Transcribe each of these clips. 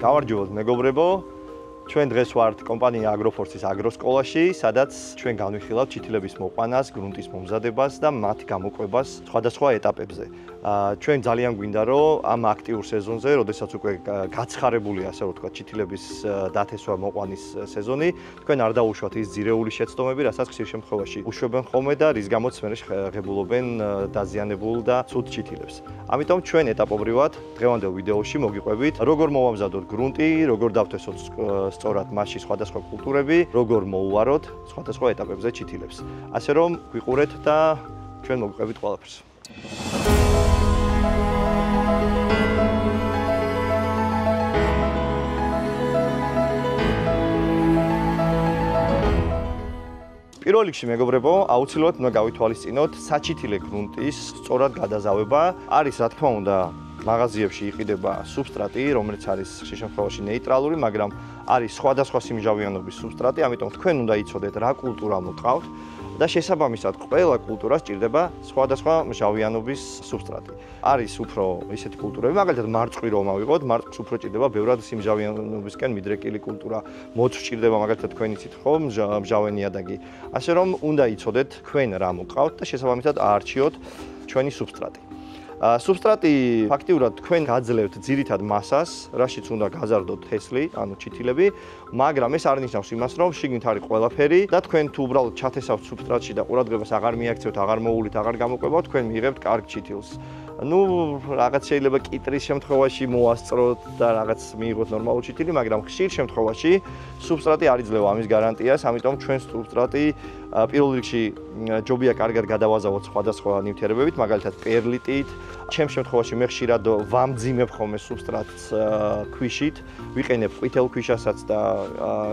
Გავარჯობოთ მეგობრებო, ჩვენ დღეს ვართ კომპანია Agrofors-ის აგროსკოლაში, სადაც ჩვენ განვიხილავთ ჩითილების მოყვანას, გრუნტის მომზადებას და მათი გამოყვებას სხვადასხვა ეტაპებზე. ჩვენ ძალიან გვინდა რომ ამ აქტიურ სეზონზე, როდესაც უკვე გაცხარებულია, ასე რომ ვთქვათ, ჩითილების დათესვა მოყვანის სეზონი, თქვენ არ დაუშვათ ის ძირეული შეცდომები, რასაც ხშირ შემთხვევაში უშვებენ ხოლმე და რის გამოც მე ღებულობენ დაზიანებულ და ცუდ ჩითილებს. ამიტომ ჩვენ ეტაპობრივად დღევანდელ ვიდეოში მოგიყვებით, როგორ მოვამზადოთ გრუნტი, როგორ დავთესოთ სწორად მასში სხვადასხვა კულტურები, როგორ მოუვაროთ სხვადასხვა ეტაპებზე ჩითილებს. ასე რომ გვიყურეთ და ჩვენ მოგიყვებით ყველაფერს. პირველ რიგში მეგობრებო, აუცილებლად უნდა გავითვალისწინოთ საჩითილე გრუნტის სწორად გადაზავება. არის რა თქმა უნდა მაღაზიებში იყიდება სუბსტრატი, რომელიც არის ხშირ შემთხვევაში ნეიტრალური, მაგრამ არის სხვადასხვა სიმჟავიანობის სუბსტრატი, ამიტომ თქვენ უნდა იცოდეთ რა კულტურა მოყავთ და შესაბამისად ყველა კულტურას ჭირდება სხვადასხვა მჟავიანობის სუბსტრატი. არის უფრო ისეთი კულტურები, მაგალითად მარწყვი რომ ავიღოთ, მარწყვს უფრო ჭირდება ბევრად სიმჟავიანობისკენ მიდრეკილი კულტურა, მოწვს ჭირდება მაგალითად თქვენ იცით ხო, მჟავე ნიადაგი. ასე რომ უნდა იცოდეთ თქვენ რა მოყავთ და შესაბამისად აარჩიოთ ჩვენი სუბსტრატი. Substrati ფაქტიურად თქვენ გაძლევთ ძირითად მასას, რაშიც უნდა გაზარდოთ თესლი, ანუ ჩითილები, მაგრამ ეს არ ნიშნავს იმას, რომ შიგნით არის ყველაფერი და თქვენ თუ უბრალოდ ჩათესავთ substratში და ყურადღებას აღარ მიაქცევთ, აღარ მოულით, აღარ გამოყვებავთ, თქვენ მიიღებთ კარგ ჩითილს. რაღაც შეიძლება კიტრის შემთხვევაში მოასწროთ და რაღაც მიიღოთ ნორმალური ჩითილი, მაგრამ ხშირ შემთხვევაში substrati არ იძლევა ამის გარანტიას, ამიტომ ჩვენ substrati პირველ რიგში ჯობია კარგად გადავაზავოთ სხვადასხვა ნივთიერებებით, მაგალითად პერლიტით. ჩემ შემთხვევაში მე ხშირად ვამძიმებ ხოლმე substratს ქვიშით, ვიყენებ ყვითელ ქვიშასაც და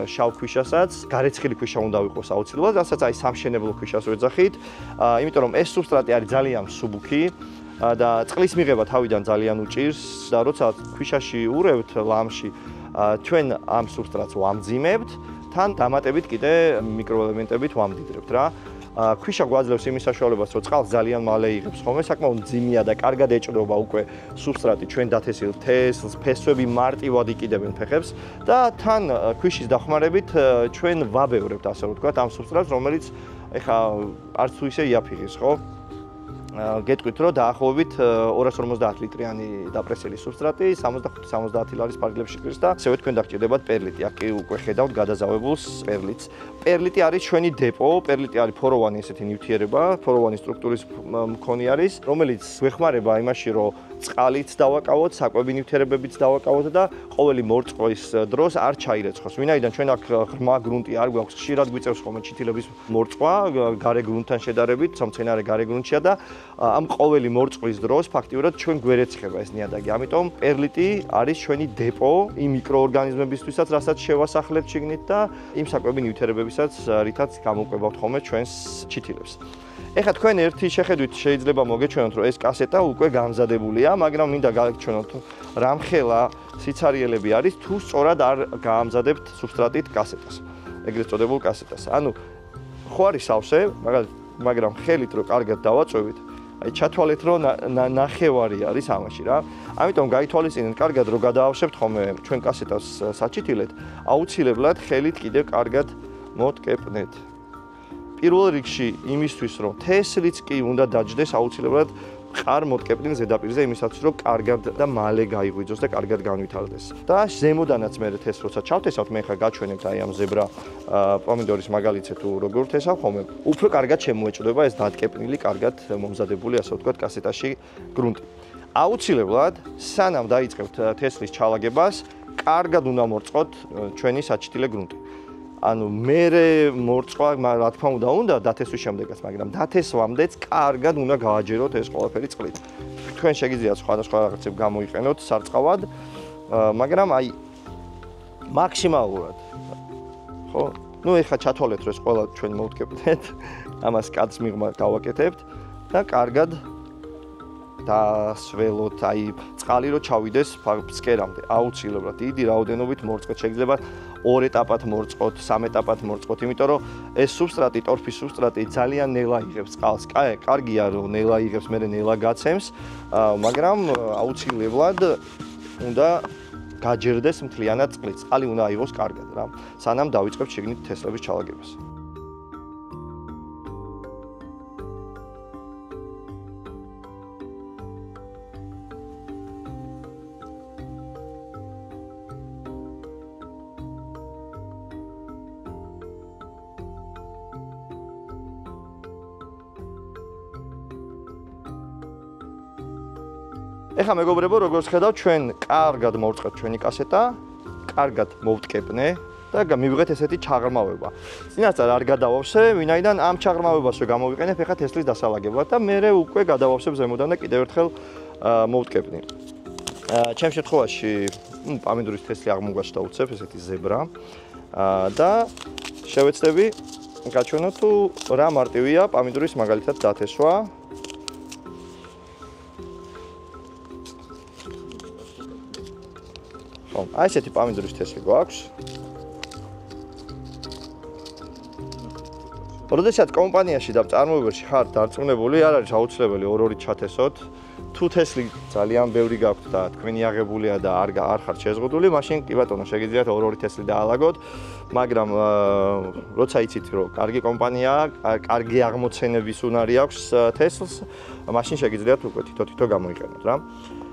შავ ქვიშასაც. გარეცხილი ქვიშა უნდა ვიყოს აუცილებლად, რასაც აი სამშენებლო ქვიშას ვეძახით, იმიტომ რომ ეს substrati არის ძალიან მსუბუქი და წყლის მიღება თავიდან ძალიან უჭირს და როცა ქვიშაში ურევთ ლამში, ჩვენ ამ substratს ვამძიმებთ, თან დამატებით კიდე მიკროელემენტებით ვამდიდრებთ რა. ქვიშა გვაძლევს იმის საშუალებას, რომ წყალს ძალიან მალე იღებს ხოლმე, საკმაოდ მძიმეა და კარგად ეჭრობა უკვე substrati ჩვენ დათესილ თესლს, ფესვები მარტივად იყიდებენ ფეხებს და თან ქვიშის დახმარებით ჩვენ ვაბევრებთ, ასე რომ ვთქვათ, ამ substrats, რომელიც ეხა არც თუ ისე იაფიღეს, ხო? გეტყვით რომ დაახლოებით 250 ლიტრიანი დაპრესილი substrati 65-70 ლარის ფარგლებში ჭირს და ასევე თქვენ დაგჭირდებათ პერლიტი. აქ უკვე ხედავთ გადაზავებულს პერლიტს. პერლიტი არის ჩვენი დეპო, პერლიტი არის ფოროვანი ესეთი ნივთიერება, ფოროვანი სტრუქტურის მქონე არის, რომელიც გვეხმარება იმაში, რომ წყალიც დავაკავოთ, საკვები ნივთიერებებიც დავაკავოთ და ყოველი მორწყვის დროს არ ჩაირეცხოს. ვინაიდან ჩვენ აქ ღრმა გრუნტი არ გვაქვს, ხშირად გვიწევს ხოლმე ჩითილების მორწყვა გარე გრუნტთან შედარებით, მცენარე გარე გრუნტშია და ამ ყოველი მორწყვის დროს ფაქტიურად ჩვენ გვერეცხება ეს ნიადაგი. ამიტომ პერლიტი არის ჩვენი დეპო იმ მიკროორგანიზმებისთვისაც, რასაც შევასახლებთ შიგნით და იმ საკვები ნივთიერებებისაც, რითაც გამოყვებავთ ხოლმე ჩვენს ჩითილებს. ეხლა თქვენ ერთი შეხედვით შეიძლება მოგეჩვენოთ, რომ ეს კასეტა უკვე გამზადებულია, მაგრამ მინდა გააჩვენოთ, რამხელა სიცარიელები არის, თუ სწორად არ გაამზადებთ substratით კასეტას, ეგრეთ წოდებულ კასეტას. ანუ ხო არის სავსე, მაგრამ ხელით რო კარგად დავაწვევით, აი ჩათვალეთ, რომ ნახევარი არის ამაში რა. ამიტომ გაითვალისწინეთ კარგად, რომ გადაავშებთ ხოლმე ჩვენ კასეტას საჩითილეთ, აუცილებლად ხელით კიდევ კარგად მოტკეპნეთ. პირველ რიგში იმისთვის, რომ თესლიც კი უნდა დაჯდეს, აუცილებლად მყარ მოტკეპნილ ზედაპირზე იმისათვის, რომ კარგად და მალე გაიღვიძოს და კარგად განვითარდეს. და ზემოდანაც მე თესლს როცა ჩავთესავთ, მე ხა გაჩვენებთ აი ამ ზებრა პომიდორის მაგალითზე თუ როგორ თესავ ხოლმე, უფრო კარგად შემოეჭდება ეს დატკეპნილი, კარგად მომზადებული, ასე ვთქვათ, კასეტაში გრუნტი. აუცილებლად, სანამ დაიწყებთ თესლის ჩალაგებას, კარგად უნდა მორწყოთ ჩვენი საჩითილე გრუნტი. ანუ მერე მორწყვა, რა თქმა უნდა დათესვის შემდეგაც, მაგრამ დათესვამდეც კარგად უნდა გააჯეროთ ეს ყველაფერი წყლით. თქვენ შეგიძლიათ სხვადასხვა რაღაცებს გამოიყენოთ სარწყავად, მაგრამ აი მაქსიმალურად. ხო? ეხლა ჩათვალეთ, რომ ეს ყველა ჩვენ მოვტკეპნეთ, ამას კაც მიღმა გავაკეთებთ და კარგად დასველოთ, აი წყალი რო ჩავიდეს ფსკერამდე, აუცილებლად დიდი რაოდენობით მორწყოთ, შეიძლება 2 ეტაპად მორწყოთ, 3 ეტაპად მორწყოთ, იმიტომ რომ ეს substrati, ტორფის substrati ძალიან ნელა იღებს წყალს. კარგია რომ ნელა იღებს, მერე ნელა გაცემს, მაგრამ აუცილებლად უნდა გაჯერდეს მთლიანად წყლით. წყალი უნდა აიღოს კარგად რა, სანამ დავიწყებთ შიგნით თესლების ჩალაგებას. ეხლა მეგობრებო, როგორც ხედავთ, ჩვენ კარგად მოვწყებთ ჩვენი კასეტა, კარგად მოვტკეპნე და მივიღეთ ესეთი ჩაღრმავება. წინასწარ არ გადავავსე, ვინაიდან ამ ჩაღრმავებას რო გამოვიყენებ ეხლა თესლის დასალაგებლად და მე უკვე გადავავსებ ზემოდან და კიდევ ერთხელ მოვტკეპნი. ჩემ შემთხვევაში, პამიდურის თესლი აღმოგვაჩნდა უცებ, ესეთი ზებრა და შევეცდები გაჩვენო თუ რა მარტივია პამიდურის მაგალითად დათესვა. აი ესეთი პამიდურის თესლი გვაქვს. როდესაც კომპანიაში და წარმოებაში ხართ დარწმუნებული, არ არის აუცილებელი ორ-ორი ჩათესოთ. თუ თესლი ძალიან ბევრი გაქვთ და თქვენი აღებულია და არ ხართ შეზღუდული, მაშინ კი ბატონო შეგიძლიათ ორ-ორი თესლი დაალაგოთ, მაგრამ როცა იცით რომ კარგი კომპანიაა, კარგი აღმოცენების უნარი აქვს თესლს, მაშინ შეგიძლიათ უკვე თითო-თითო გამოიყენოთ რა.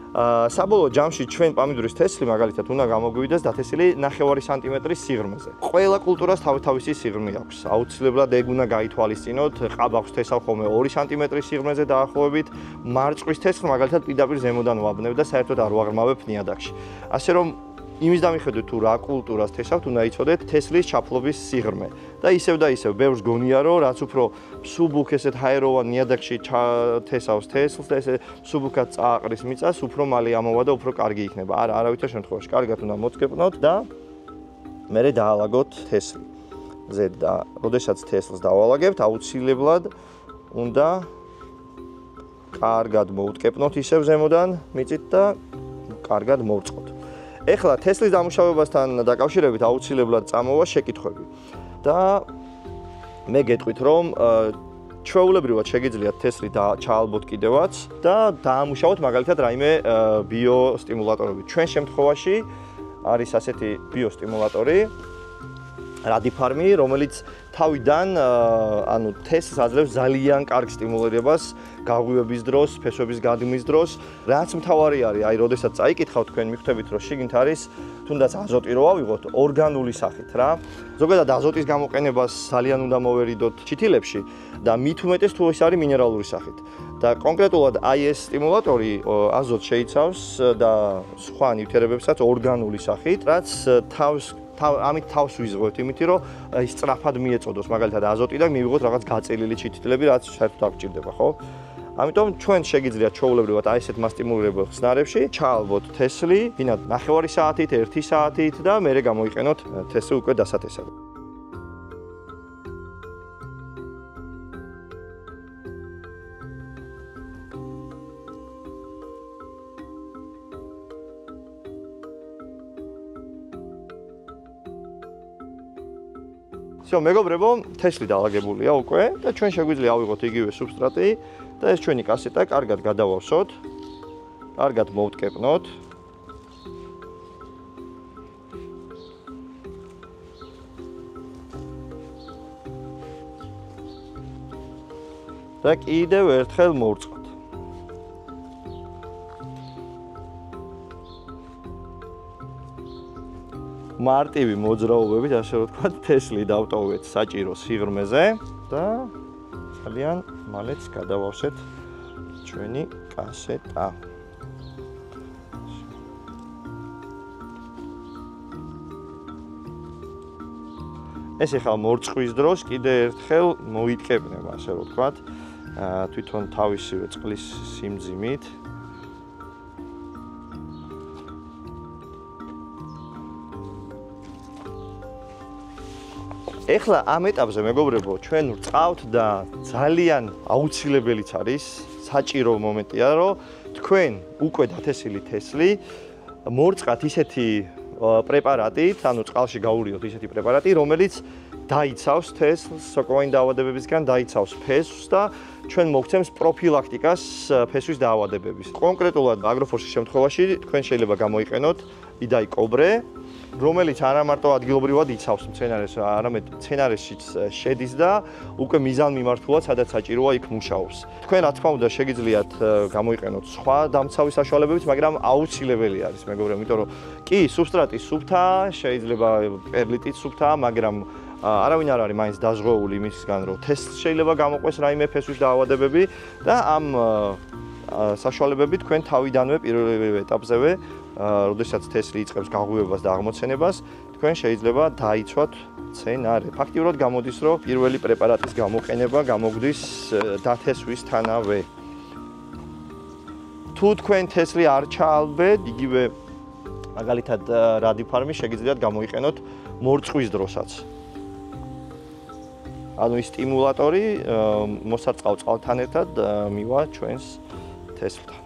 საბოლოო ჯამში ჩვენ პამიდურის თესლი მაგალითად უნდა გამოგვივიდეს დათესილი 9 სანტიმეტრის სიღრმეზე. ყველა კულტურას თავისი სიღრმე აქვს. აუცილებლად ეგ უნდა გაითვალისწინოთ. ყაბახს თესავ ხოლმე 2 სანტიმეტრის სიღრმეზე დაახლოებით. მარწყვის თესლს მაგალითად პირდაპირ ზემოდან ვაბნევ და საერთოდ არ ვაღრმავებ ნიადაგში. ასე რომ იმის დამიხედვით თუ რა კულტურას თესავთ, უნდა იცოდეთ თესლის ჩაფლობის სიღრმე. და ისევ ბევრს გონია რომ რაც უფრო სუბუქ ესეთ ჰაეროვან ნიადაგში თესავს თესლს და ესე სუბუქად წააყრის მიწას, უფრო მალე ამოვა და უფრო კარგი იქნება. არავითარ შემთხვევაში კარგად უნდა მოწკეპნოთ და მერე დაალაგოთ თესლი. ზედ და როდესაც თესლს დავალაგებთ, აუცილებლად უნდა კარგად მოვტკეპნოთ ისევ ზემოდან მიწით და კარგად მოვწყოთ. ეხლა თესლის დამუშავებასთან დაკავშირებით აუცილებლად წამოვა შეკითხვები. და მე გეტყვით რომ ჩვეულებრივად შეგიძლიათ თესლი ჩაალბოთ კიდევაც და დაამუშავოთ მაგალითად რაიმე ბიოსტიმულატორები. ჩვენ შემთხვევაში არის ასეთი ბიოსტიმულატორი რადიფარმი, რომელიც თავიდან ანუ თესლს აძლევს ძალიან კარგ სტიმულირებას გაღვივების დროს, ფესვების გადმის დროს. რაც მთავარი არის, აი როდესაც წაიკითხავთ თქვენ მიხვდებით რომ შიგნით არის თუნდაც აზოტი რო ავიღოთ ორგანული სახით რა. ზოგადად აზოტის გამოყენებას ძალიან უნდა მოვერიდოთ ჩითილებში და მით უმეტეს თუ ეს არის მინერალური სახით. და კონკრეტულად აი ეს სტიმულატორი აზოტს შეიცავს და სხვა ნივთიერებებსაც ორგანული სახით, რაც ამით თავს ვიზღვევთ იმით რომ სწრაფად მიეწოდოს მაგალითად აზოტი და მივიღოთ რაღაც გაწელილი ჩითილები, რაც საერთოდ არ გჭირდება, ხო? ამიტომ ჩვენ შეგიძლიათ ჩვეულებრივად აი ესეთ მასტიმულირებელ ხსნარებში ჩაალბოთ თესლი, ვინათ 9 საათით, 1 საათით და მერე გამოიყენოთ თესლი უკვე დასათესად. всё, მეგობრებო, თესლი დაალაგებულია უკვე და ჩვენ შეგვიძლია ავიღოთ იგივე სუბსტრატი და ეს ჩვენი კასეტა კარგად გადავავსოთ, კარგად მოვტკეპნოთ. და კიდევ ერთხელ მოვწყოთ. მარტივი მოძრაობებით, ასე რომ ვთქვათ, თესლი დავტოვეთ საჭირო სიღრმეზე და ძალიან მალეც გადავავსეთ ჩვენი კასეტა. ეს ახლა მორწყვის დროს კიდე ერთხელ მოიტკეპნება, ასე რომ ვთქვათ, თვითონ თავისივე წყლის სიმძიმით. ეხლა ამ ეტაპზე მეგობრებო, ჩვენ ვწავთ და ძალიან აუცილებელიც არის, საჭირო მომენტია, რომ თქვენ უკვე დათესილი თესლი მორწყათ ისეთი პრეპარატით, ანუ წყალში გაურიოთ ისეთი პრეპარატი, რომელიც დაიცავს თესლს სოკოვანი დაავადებებისგან, დაიცავს ფესვს და ჩვენ მოგცემს პროფილაქტიკას ფესვის დაავადებების. კონკრეტულად აგროფორსის შემთხვევაში თქვენ შეიძლება გამოიყენოთ იდაი კობრე, რომელიც არა მარტო ადგილობრივად იცავს მცენარეს, არამედ მცენარეშიც შედის და უკვე მიზანმიმართულად სადაც საჭიროა იქ მუშაობს. თქვენ რა თქმა უნდა შეგიძლიათ გამოიყენოთ სხვა დამცავი საშუალებებიც, მაგრამ აუცილებელი არის მეგობრებო, იმიტომ რომ კი სუბსტრატი სუფთაა, შეიძლება პერლიტიც სუფთაა, მაგრამ არავინ არ არის მაინც დაზღვეული იმისგან, რომ თესლს შეიძლება გამოყვეს რაიმე ფესვის დაავადებები და ამ საშუალებებით თქვენ თავიდანვე პირველ ეტაპზევე, როდესაც თესლი იწყებს გაღვივებას და აღმოცენებას, თქვენ შეიძლება დაიცვათ მცენარე. ფაქტიურად გამოდის, რომ პირველი პრეპარატის გამოყენება გამოგვდის დათესვისთანავე. თუ თქვენ თესლი არ ჩაალბეთ, იგივე მაგალითად რადიფარმი შეგიძლიათ გამოიყენოთ მორწყვის დროსაც. ანუ ის სტიმულატორი მოსარწყავ წყალთან ერთად მივა ჩვენს თესლთან.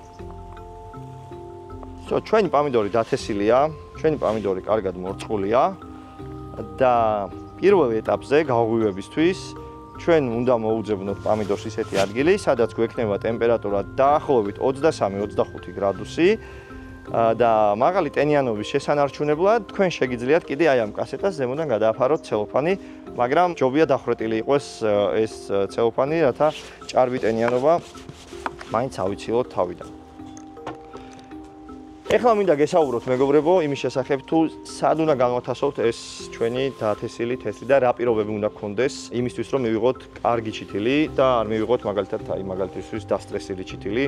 ჩვენი პამიდორი დათესილია, ჩვენი პამიდორი კარგად მორწყულია და პირველ ეტაპზე გაღვივებისთვის ჩვენ უნდა მოუძებნოთ პამიდორს ისეთი ადგილი, სადაც გვექნება ტემპერატურა დაახლოებით 23-25 გრადუსი და მაღალი ტენიანობის შესანარჩუნებლად თქვენ შეგიძლიათ კიდე აი ამ კასეტას ზემოდან გადააფაროთ ცელოფანი, მაგრამ ჯობია დახვრეტილი იყოს ეს ცელოფანი, რათა ჭარბი ტენიანობა მაინც ავიცილოთ თავიდან. ეხლა მინდა გესაუბროთ მეგობრებო იმის შესახებ თუ სად უნდა განვათავსოთ ეს ჩვენი დათესილი თესლი და რა პირობები უნდა გქონდეს იმისთვის რომ მივიღოთ კარგი ჩითილი და არ მივიღოთ მაგალითად აი მაგალითისთვის დასტრესილი ჩითილი.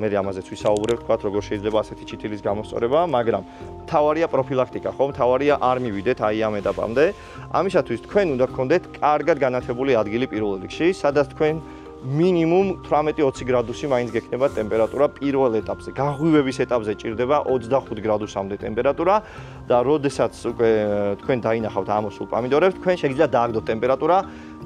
მე ამაზეც ვისაუბრებ, თქვათ როგორ შეიძლება ასეთი ჩითილის გამოსწორება, მაგრამ თავარია პროფილაქტიკა, ხო? თავარია არ მივიდეთ აი ამ ეტაპამდე. ამისათვის თქვენ უნდა გქონდეთ კარგად განათებული ადგილი პირველ რიგში, სადაც თქვენ მინიმუმ 18-20 გრადუსი მაინც გექნება ტემპერატურა პირველ ეტაპზე. გაღვივების ეტაპზე ჭირდება 25 გრადუსამდე ტემპერატურა და როდესაც უკვე თქვენ დაინახავთ ამოსულ პამიდორებს, თქვენ შეგიძლიათ დააგდოთ ტემპერატურა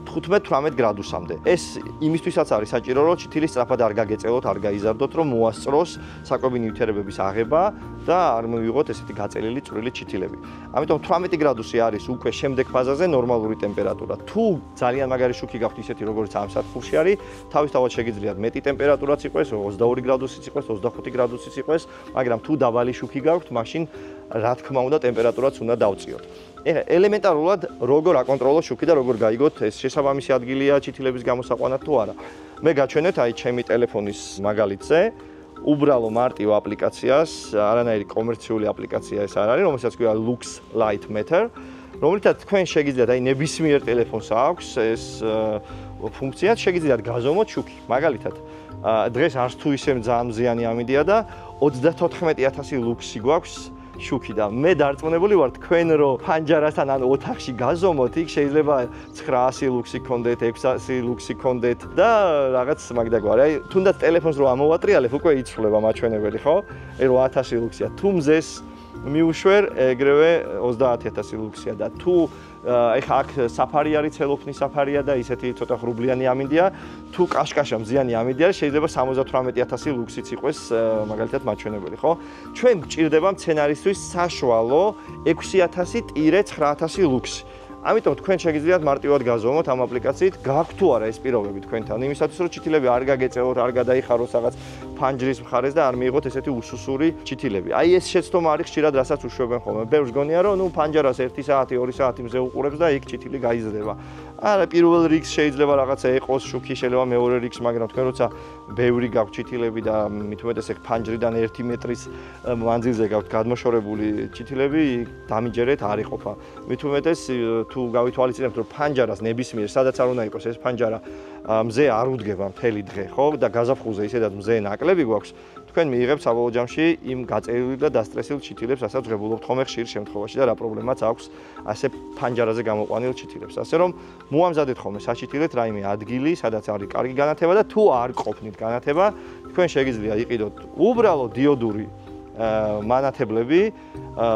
15-18 გრადუსამდე. ეს იმისთვისაც არის საჭირო, რომ ჩითილი სწრაფად არ გაგეწელოთ, არ გაიზარდოთ, რომ მოასწროს საკვები ნივთიერებების აღება და არ მივიღოთ ესეთი გაწელილი წვრილი ჩითილები. ამიტომ 18 გრადუსი არის უკვე შემდეგ ფაზაზე ნორმალური ტემპერატურა. თუ ძალიან მაგარი შუქი გაქვთ ისეთი, როგორც ამ სათბურში არის, თავისთავად შეგიძლიათ მეტი ტემპერატურაც იყოს, 22 გრადუსიც იყოს, 25 გრადუსიც იყოს, მაგრამ თუ დაბალი შუქი გაქვთ, მაშინ რა თქმა უნდა ტემპერატურაც უნდა დავწიოთ. ეხლა ელემენტარულად როგორ აკონტროლოთ შუქი და როგორ გაიგოთ ეს შესაბამისი ადგილია ჩითილების გამოსაყვანად თუ არა. მე გაჩვენეთ აი ჩემი ტელეფონის მაგალითზე უბრალო მარტივ აპლიკაციას, არანაირი კომერციული აპლიკაცია ეს არ არის, რომელსაც ქვია Lux Light Meter, რომელთაც თქვენ შეგიძლიათ აი ნებისმიერ ტელეფონს აქვს ეს ფუნქცია, შეგიძლიათ გაზომოთ შუქი. მაგალითად, დღეს არც თუ ისე ძალიან მზიანი ამიდია და 34,000 ლუქსი გვაქვს შუქი და მე დარწმუნებული ვარ თქვენ რომ ფანჯარასთან ან ოთახში გაზომოთ, იქ შეიძლება 900 ლუქსი გქონდეთ, 600 ლუქსი გქონდეთ და რაღაც მაგდაგვარი. აი თუნდაც ტელეფონს რო ამოვატრიალებ, უკვე იცვლება მაჩვენებელი, ხო? აი 8000 ლუქსია. თუ მზეს მიუშვერ, ეგრევე 30000 ლუქსია და თუ ეხა აქ საფარი არის, ცელოფნის საფარია და ისეთი ცოტა ღრუბლიანი ამინდია, თუ კაშკაშა მზიანი ამინდია, შეიძლება 78000 ლუქსიც იყოს მაგალითად მაჩვენებელი, ხო? ჩვენ გვჭირდება მცენარისთვის საშუალო 6000-9000 ლუქსი. ამიტომ თქვენ შეგიძლიათ მარტივად გაზომოთ ამ აპლიკაციით, გაქვთ თუ არა ეს პირობები თქვენთან, იმისათვის რომ ჩითილები არ გაგეწევოთ, არ გადაიხაროს რაღაც ფანჯრის მხარეს და არ მიიღოთ ესეთი უსუსური ჩითილები. აი ეს შეცდომა არის ხშირად რასაც უშვებენ ხოლმე. ბევრს გონია რომ ნუ ფანჯარას 1 საათი, 2 საათი მზე უყურებს და იქ ჩითილი გაიზრდება. არა, პირველ რიგს შეიძლება რაღაცა ეყოს შუქი, შეიძლება მეორე რიგს, მაგრამ თქვენ როცა ბევრი გაქვთ ჩითილები და მით უმეტეს ეგ ფანჯრიდან 1 მეტრის მანძილზე გაქვთ გადმოშორებული ჩითილები, დამიჯერეთ არ იყოფა. მით უმეტეს თუ გავითვალისწინებთ რომ ფანჯარას ნებისმიერ სადაც არ უნდა იყოს ეს ფანჯარა მზე არ უდგება მთელი დღე, ხო? და გაზაფხულზე ისედაც მზე ნაკლები გვაქვს, თქვენ მიიღებთ საბოლოო ჯამში იმ გაწელილ და დასტრესილ ჩითილებს, რასაც ღებულობთ ხოლმე ხშირ შემთხვევაში და რა პრობლემაც აქვს ასე ფანჯარაზე გამოყვანილ ჩითილებს. ასე რომ მოამზადეთ ხოლმე საჩითილეთ რაიმე ადგილი, სადაც არის კარგი განათება და თუ არ ყოფნით განათება, თქვენ შეგიძლიათ იყიდოთ უბრალო დიოდური მანათებლები,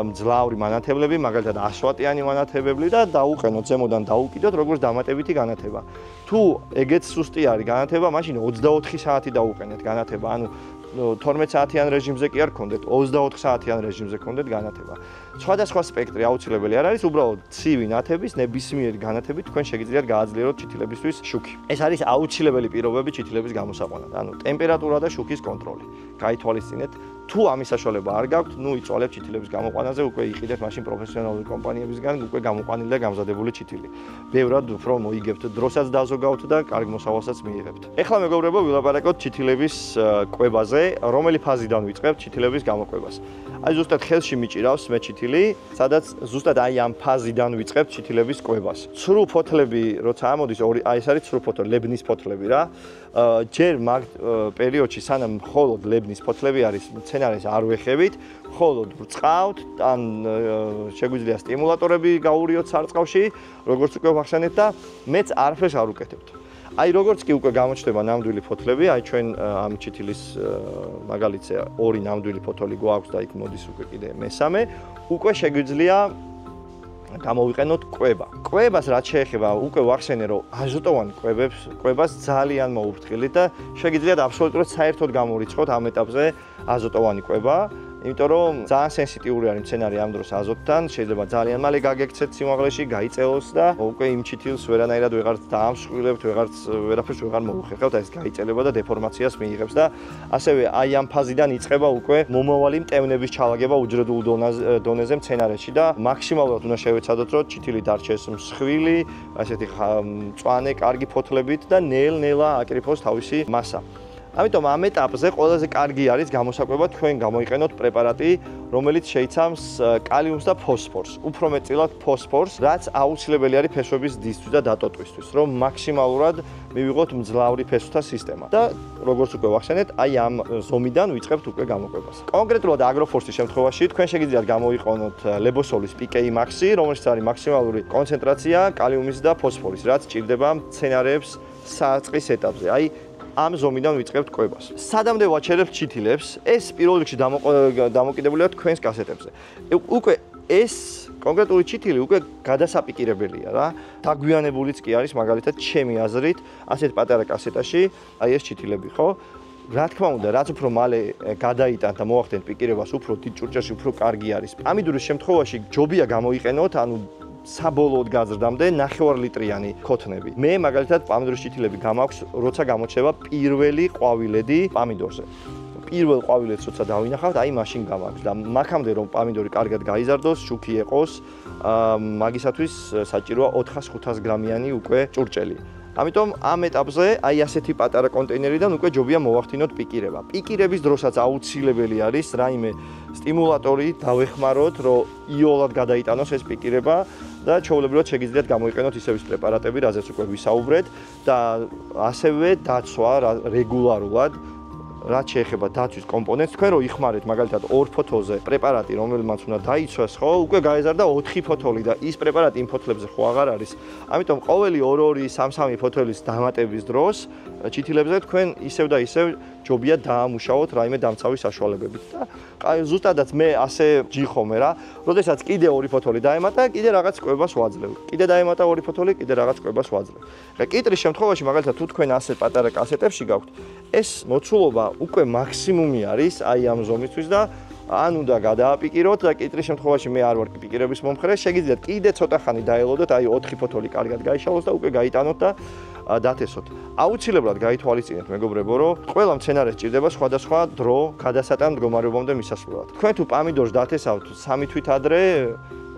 მძლავრი მანათებლები, მაგალითად 100 ვატიანი მანათებლები და დაუყენოთ ზემოდან დაუკიდოთ როგორც დამატებითი განათება. თუ ეგეც სუსტი არის განათება, მაშინ 24 საათი დაუყენეთ განათება, ანუ 12 საათიან რეჟიმზე კი არ გქონდეთ, 24 საათიან რეჟიმზე გქონდეთ განათება. სხვადასხვა სპექტრი აუცილებელი არ არის, უბრალოდ ცივი ნათების, ნებისმიერი განათებით თქვენ შეგიძლიათ გააძლიეროთ ჩითილებისთვის შუქი. ეს არის აუცილებელი პირობები ჩითილების გამოსაყვანად, ანუ ტემპერატურა და შუქის კონტროლი. გაითვალისწინეთ, თუ ამის საშუალება არ გაქვთ, ნუ იწვალებთ ჩითილების გამოყვანაზე, უკვე იყიდეთ მაშინ პროფესიონალური კომპანიებისგან უკვე გამოყვანილი და გამზადებული ჩითილი. ბევრად უფრო მოიგებთ დროსაც დაზოგავთ და კარგ მოსავალსაც მიიღებთ. ეხლა მეგობრებო, ვილაპარაკოთ ჩითილების კვებაზე, რომელი ფაზიდან ვიწყებთ ჩითილების გამოყვებას. აი ზუსტად ხელში მიჭირავს მე ჩითილი, სადაც ზუსტად აი ამ ფაზიდან ვიწყებთ ჩითილების კვებას. ცრუ ფოთლები, როცა ამოდის, აი ეს არის ცრუ ფოთლები, ლებნის ფოთლები რა. ჯერ მაგ პერიოდში სანამ მხოლოდ ლებნის ფოთლები არის, მცენარეს არ ვეხებით, მხოლოდ ვრწყავთ, ან შეგვიძლია სტიმულატორები გაურიოთ სარწყავში, როგორც უკვე ვახსენეთ და მეც არაფერს არ ვუკეთებთ. აი როგორც კი უკვე გამოჩნდება ნამდვილი ფოთლები, აი ჩვენ ამ ჩითილის მაგალითზე ორი ნამდვილი ფოთოლი გვაქვს და იქ მოდის უკვე კიდე მესამე, უკვე შეგვიძლია გამოვიყენოთ კვება. კვებას რაც შეეხება, უკვე ვახსენე, რომ აზოტოვანი კვებას ძალიან მოუფრთხილით და შეგიძლიათ აბსოლუტურად საერთოდ გამორიცხოთ ამ ეტაპზე აზოტოვანი კვება. იმიტომ რომ ძალიან სენსიტიური არის მცენარე ამ დროს აზოტთან, შეიძლება ძალიან მალე გაგექცეთ სიმაღლეში, გაიწელოს და უკვე იმ ჩითილს ვერანაირად ვეღარც დაამსხვილებთ, ვერაფერს ვეღარ მოუხერხავთ, ეს გაიწელება და დეფორმაციას მიიღებს და ასევე აი ამ ფაზიდან იწყება უკვე მომავალი მტევნების ჩალაგება უჯრედულ დონეზე მცენარეში და მაქსიმალურად უნდა შევეცადოთ, რომ ჩითილი დარჩეს მსხვილი, ასეთი მწვანე, კარგი ფოთლებით და ნელ-ნელა აკრიფოს თავისი მასა. ამიტომ ამ ეტაპზე ყველაზე კარგი არის გამოსაკვება თქვენ გამოიყენოთ პრეპარატი, რომელიც შეიცავს კალიუმს და ფოსფორს. უფრო მეტწილად ფოსფორს, რაც აუცილებელი არის ფესვების დისთვის და დატოტვისთვის, რომ მაქსიმალურად მივიღოთ მძლავრი ფესვთა სისტემა. და როგორც უკვე ვახსენეთ, აი ამ ზომიდან ვიწყებთ უკვე გამოყვებას. კონკრეტულად აგროფორსის შემთხვევაში თქვენ შეგიძლიათ გამოიყენოთ ლებოსოლის PKI Maxi, რომელშიც არის მაქსიმალური კონცენტრაცია კალიუმის და ფოსფორის, რაც ჭირდება მცენარეებს საწყის ეტაპზე. აი ამ ზომიდან ვიწყებთ კვებას. სადამდე ვაჩერებთ ჩითილებს, ეს პირველ რიგში დამოკიდებულია თქვენს კასეტებზე. უკვე ეს კონკრეტული ჩითილი უკვე გადასაპიკირებელია რა. დაგვიანებულიც კი არის მაგალითად ჩემი აზრით, ასეთ პატარა კასეტაში, აი ეს ჩითილები, ხო? რა თქმა უნდა, რაც უფრო მალე გადაიტანთ და მოახდენთ პიკირებას, უფრო დიდ ჭურჭელში უფრო კარგი არის. ამიდურის შემთხვევაში ჯობია გამოიყენოთ, ანუ საბოლოოდ გაზრდამდე 9 ლიტრიანი ქოთნები. მე მაგალითად პამიდორის ჩითილები გამაქვს, როცა გამოჩნდება პირველი ყვავილედი პამიდორზე. პირველ ყვავილედს როცა დავინახავთ, აი მაშინ გამაქვს და მაქამდე რომ პამიდორი კარგად გაიზარდოს, შუქი ეყოს, მაგისათვის საჭიროა 400-500 გრამიანი უკვე ჭურჭელი. ამიტომ ამ ეტაპზე აი ასეთი პატარა კონტეინერიდან უკვე ჯობია მოვახდინოთ პიკირება. პიკირების დროსაც აუცილებელი არის რაიმე სტიმულატორი დავეხმაროთ, რომ იოლად გადაიტანოს ეს პიკირება და ჩვეულებრივად შეგიძლიათ გამოიყენოთ ისევის პრეპარატები, რაზეც უკვე ვისაუბრეთ და ასევე დაცვა რეგულარულად რაც შეეხება დაცვის კომპონენტს, თქვენ რო იხმარეთ მაგალითად 2 ფოთოლზე პრეპარატი, რომელმაც უნდა დაიცვას, ხო, უკვე გაეზარდა 4 ფოთოლი და ის პრეპარატი იმ ფოთლებზე ხო აღარ არის. ამიტომ ყოველი 2-2, 3-3 ფოთოლის დამატების დროს ჩითილებზე თქვენ ისევ და ისევ ჯობია დაამუშავოთ რაიმე დამცავი საშუალებებით და ზუსტადაც მე ასე ჯიხომე რა, როდესაც კიდე 2 ფოთოლი დაემატა, კიდე რაღაც კვებას ვაძლევ. კიდე დაემატა 2 ფოთოლი, კიდე რაღაც კვებას ვაძლევ. ხა კიტრის შემთხვევაში მაგალითად თუ თქვენ ასე პატარა კასეტებში გაქვთ, ეს მოცულობა უკვე მაქსიმუმი არის აი ამ ზომისთვის და ან უნდა გადააპიკიროთ და კიტრის შემთხვევაში მე არ ვარ პიკირების მომხრე, შეგიძლიათ კიდე ცოტა ხანი დაელოდოთ, აი 4 ფოთოლი კარგად გაიშალოს და უკვე გაიტანოთ და დათესოთ. აუცილებლად გაითვალისწინეთ მეგობრებო, რომ ყველა მცენარეს ჭირდება სხვადასხვა დრო გადასატან მდგომარეობამდე მისასვლელად. თქვენ თუ პამიდორს დათესავთ 3 თვით ადრე,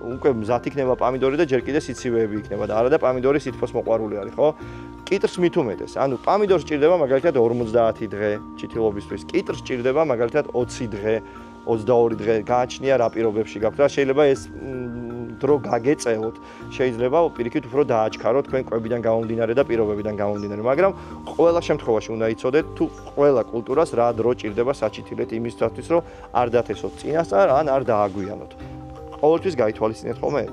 უკვე მზად იქნება პამიდორი და ჯერ კიდე სიცივეები იქნება და არა და პამიდორი სითბოს მოყვარული არის, ხო? კიტრს მით უმეტეს. ანუ პამიდორს ჭირდება მაგალითად 50 დღე ჩითილობისთვის. კიტრს ჭირდება მაგალითად 20 დღე, 22 დღე. გააჩნია რა პირობებში გაქვთ და შეიძლება ეს დრო გაგეწელოთ. შეიძლება პირიქით უფრო დააჩქაროთ თქვენ კვებიდან გამომდინარე და პირობებიდან გამომდინარე, მაგრამ ყველა შემთხვევაში უნდა იცოდეთ თუ ყველა კულტურას რა დრო ჭირდება საჩითილეთ იმისათვის, რომ არ დათესოთ წინასწარ, ან არ დააგვიანოთ. ყოველთვის გაითვალისწინეთ ხოლმე.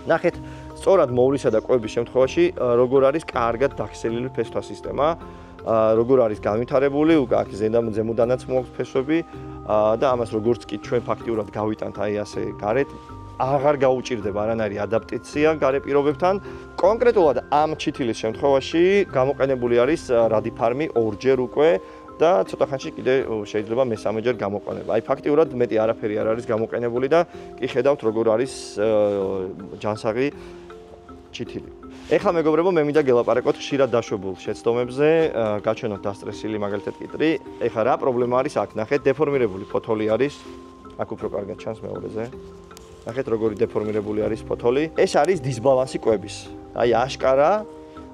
ნახეთ, სწორად მოვლისა და კვების შემთხვევაში როგორ არის კარგად დახსენილი ფესვთა სისტემა, როგორ არის განვითარებული, უკვე აქ ზემოდანაც მოაქვს ფესვები და ამას როგორც კი ჩვენ ფაქტიურად გავიტანთ აი ასე გარეთ, აღარ გაუჭირდება არანაირი ადაპტაცია გარე პირობებთან. კონკრეტულად ამ ჩითილის შემთხვევაში გამოყენებული არის რადიფარმი 2-ჯერ უკვე და ცოტა ხანში კიდე შეიძლება მესამეჯერ გამოყენება. აი ფაქტიურად მეტი არაფერი არ არის გამოყენებული და კი ხედავთ როგორ არის ჯანსაღი ჩითილი. ეხლა მეგობრებო, მე მინდა გელაპარაკოთ ხშირად დაშვებულ შეცდომებზე, გაჩვენოთ დასტრესილი მაგალითად კიტრი. ეხლა რა პრობლემა არის აქ? ნახეთ, დეფორმირებული ფოთოლი არის. აქ უფრო კარგად ჩანს მეორეზე. ნახეთ, როგორი დეფორმირებული არის ფოთოლი. ეს არის დისბალანსი კვების. აი, აშკარა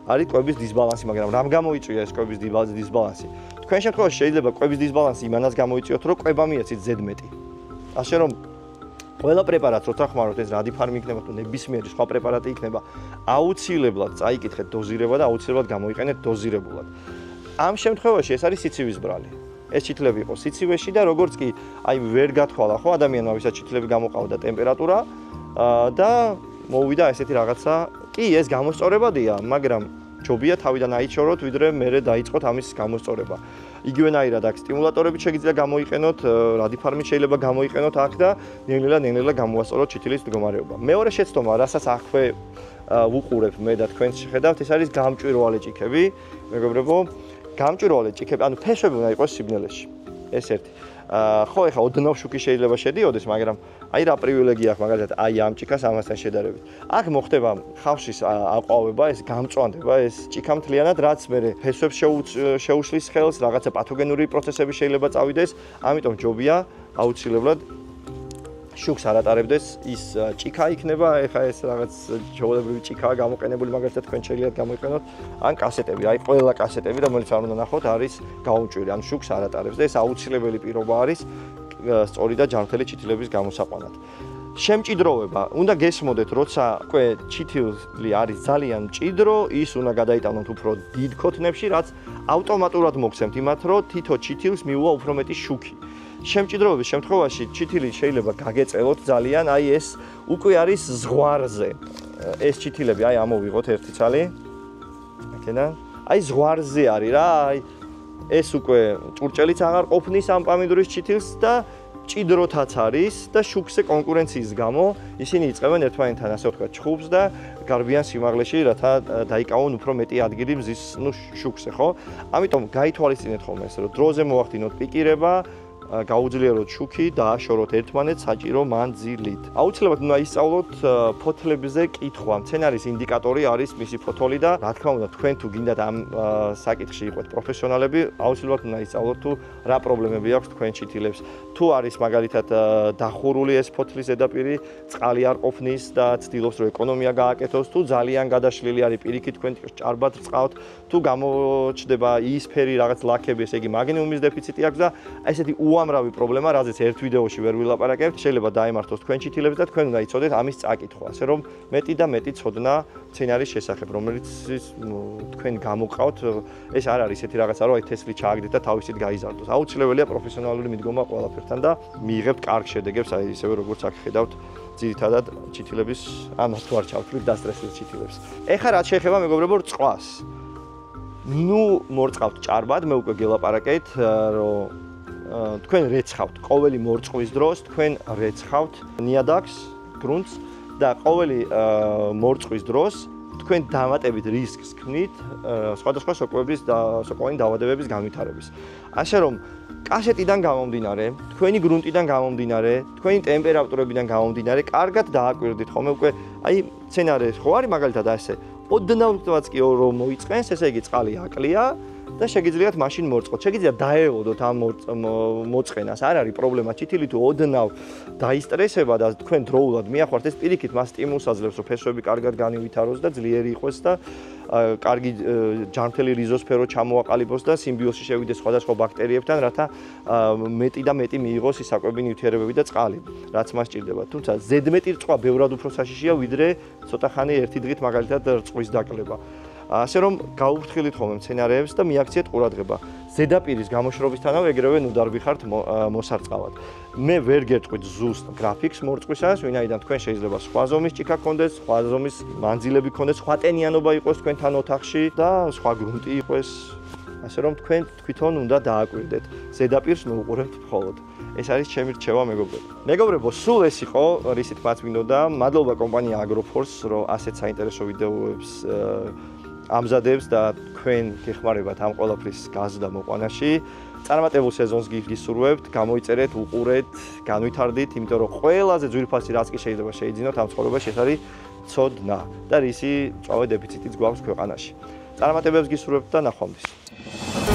არის კვების დისბალანსი, მაგრამ რამ გამოიწვია ეს კვების დისბალანსი? თქვენ შემთხვევაში შეიძლება კვების დისბალანსი იმანაც გამოიწვიოთ, რომ კვება მიეცით ზედმეტი. ასე რომ ყველა პრეპარატს როცა ხმარობთ, ეს რადიფარმი იქნება თუ ნებისმიერი სხვა პრეპარატი იქნება, აუცილებლად წაიკითხეთ დოზირება და აუცილებლად გამოიყენეთ დოზირებულად. ამ შემთხვევაში ეს არის სიცივის ბრალი. ეს ჩითილები იყო სიცივეში და როგორც კი აი ვერ გათხოვა ხო ადამიანმა, ვისაც ჩითილები გამოყავდა ტემპერატურა და მოვიდა ესეთი რაღაცა, კი ეს გამოსწორებადია, მაგრამ ჯობია თავიდან აიჩოროთ, ვიდრე მერე დაიწყოთ ამის გამოსწორება. იგივენაირად აქ სტიმულატორები შეგიძლია გამოიყენოთ, რადიფარმი შეიძლება გამოიყენოთ აქ და ნელ-ნელა გამოასწოროთ ჩითილის მდგომარეობა. მეორე შეცდომა, რასაც აქვე ვუყურებ მე და თქვენ შეხედავთ, ეს არის გამჭვირვალე ჭიქები, მეგობრებო. გამჭვირვალე ჭიქები, ანუ ფესვები უნდა იყოს სიბნელეში. ეს ერთი. ხო, ეხლა ოდნავ შუქი შეიძლება შედიოდეს, მაგრამ აი რა პრივილეგია აქვს მაგალითად აი ამ ჭიქას ამასთან შედარებით. აქ მოხდება ხავშის აყვავება, ეს გამწვანდება, ეს ჭიქა მთლიანად, რაც მე ფესვებს შეუშლის ხელს, რაღაცა პათოგენური პროცესები შეიძლება წავიდეს, ამიტომ ჯობია აუცილებლად შუქს არ ატარებდეს, ის ჭიქა იქნება, ეხლა ეს რაღაც ჩვეულებრივი ჭიქაა გამოყენებული, მაგალითად თქვენ შეგიძლიათ გამოიყენოთ, ან კასეტები, აი ყველა კასეტები, რომელიც არ უნდა ნახოთ, არის გაუმჭვირი, ან შუქს არ ატარებს და ეს აუცილებელი პირობა არის სწორი და ჯანმრთელი ჩითილების გამოსაყვანად. შემჭიდროვება, უნდა გესმოდეთ, როცა უკვე ჩითილი არის ძალიან მჭიდრო, ის უნდა გადაიტანოთ უფრო დიდ ქოთნებში, რაც ავტომატურად მოგცემთ იმათ, რომ თითო ჩითილს მიუვა უფრო მეტი შუქი. შემჭიდროვების შემთხვევაში ჩითილი შეიძლება გაგეწელოთ ძალიან, აი ეს უკვე არის ზღვარზე. ეს ჩითილები, აი ამოვიღოთ ერთი ცალი. აქედან. აი ზღვარზე არის რა, აი ეს უკვე ჭურჭელიც აღარ ყოფნის ამ პამიდურის ჩითილს და ჭიდროთაც არის და შუქზე კონკურენციის გამო ისინი იწყებენ ერთმანეთთან ასე ვთქვათ ჩხუბს და გარბიან სიმაღლეში, რათა დაიკავონ უფრო მეტი ადგილი მზის, შუქზე, ხო? ამიტომ გაითვალისწინეთ ხოლმე ეს, რომ დროზე მოახდინოთ პიკირება, გაუძლიეროთ შუქი და აშოროთ ერთმანეთს საჭირო მანძილით. აუცილებლად უნდა ისწავლოთ ფოთლებზე კითხვა. მცენარის ინდიკატორი არის მისი ფოთოლი და რა თქმა უნდა თქვენ თუ გინდათ ამ საკითხში იყოთ პროფესიონალები, აუცილებლად უნდა ისწავლოთ თუ რა პრობლემები აქვს თქვენ ჩითილებს. თუ არის მაგალითად დახურული ეს ფოთლის ზედაპირი, წყალი არ ყოფნის და ცდილობს რომ ეკონომია გააკეთოს, თუ ძალიან გადაშლილი არის პირიქით თქვენ ჭარბად რწყავთ, თუ გამოჩნდება იისფერი რაღაც ლაქები, ესე იგი მაგნიუმის დეფიციტი აქვს და ესეთი უამრავი პრობლემა, რაზეც ერთ ვიდეოში ვერ ვილაპარაკებთ, შეიძლება დაემართოს თქვენ ჩითილებს და თქვენ უნდა იცოდეთ ამის წაკითხვა, ასე რომ მეტი და მეტი ცოდნა მცენარის შესახებ, რომელიც თქვენ გამოყავთ, ეს არ არის ესეთი რაღაცა, რომ აი თესლი ჩააგდეთ და თავისით გაიზარდოს. აუცილებელია პროფესიონალური მიდგომა ყველაფერთან და მიიღებთ კარგ შედეგებს, აი ისევე როგორც აქ ხედავთ, ძირითადად ჩითილების, ამას თუ არ ჩავთვლით დასტრესილ ჩითილებს. ეხლა რაც შეეხება მეგობრებო რწყვას. ნუ მორწყავთ ჭარბად, მე უკვე გელაპარაკეთ, რომ თქვენ რეცხავთ ყოველი მორწყვის დროს, თქვენ რეცხავთ ნიადაგს, გრუნტს და ყოველი მორწყვის დროს თქვენ დამატებით რისკს ქმნით სხვადასხვა სოკოვანი დაავადებების განვითარების. ასე რომ კასეტიდან გამომდინარე, თქვენი გრუნტიდან გამომდინარე, თქვენი ტემპერატურებიდან გამომდინარე, კარგად დააკვირდით ხოლმე უკვე აი მცენარე ხო არის მაგალითად ასე ოდნავაც კი რომ მოიწყენს, ესე იგი წყალი აკლია და შეგიძლიათ მაშინ მორწყოთ. შეგიძლიათ დაეოდოთ ამ მოწყენას. არ არის პრობლემა. ჩითილი თუ ოდნავ დაისტრესება და თქვენ დროულად მიახварთ, ეს პირიქით მას სტიმულს აძლევს, რომ ფესვები კარგად განივითაროს და ძლიერი იყოს და კარგი ჯანმრთელი რიზოსფერო ჩამოაყალიბოს და სიმბიოზში შევიდეს სხვადასხვა ბაქტერიებთან, რათა მეტი და მეტი მიიღოს ის საკვები ნივთიერებები და წყალი, რაც მას სჭირდება. თუმცა ზედმეტი რწყვა ბევრად უფრო საშიშია, ვიდრე ცოტა ხანი ერთი დღით მაგალითად რწყვის დაკლება. ასე რომ გაუფრთხილეთ ხოლმე მცენარეებს და მიაქციეთ ყურადღება. ზედაპირის გამოშრობისთანავე ეგრევე ნუ დარბიხართ მოსარწყავად. მე ვერ გეტყვით ზუსტ გრაფიკს მორწყვისას, ვინაიდან თქვენ შეიძლება სხვა ზომის ჭიქა გქონდეს, სხვა ზომის მანძილები გქონდეს, სხვა ტენიანობა იყოს თქვენთან ოთახში და სხვა გრუნტი იყოს. ასე რომ თქვენ თვითონ უნდა დააკვირდეთ. ზედაპირს მოუყურებთ მხოლოდ. ეს არის ჩემი რჩევა მეგობრებო. მეგობრებო, სულ ეს იყო, რისი თქმაც მინდოდა. მადლობა კომპანია Agroforce, რომ ასეთ საინტერესო ვიდეოებს ამზადებს და თქვენ გეხმარებათ ამ ყველაფრის გაზრდა მოყვანაში. წარმატებულ სეზონს გისურვებთ, გამოიწერეთ, უყურეთ, განვითარდით, იმიტომ რომ ყველაზე ძვირფასი რაც კი შეიძლება შეიძინოთ ამ ცხოვრებაში ეს არის ცოდნა და რისი მწვავე დეფიციტიც გვაქვს ქვეყანაში. წარმატებებს გისურვებთ და ნახვამდის.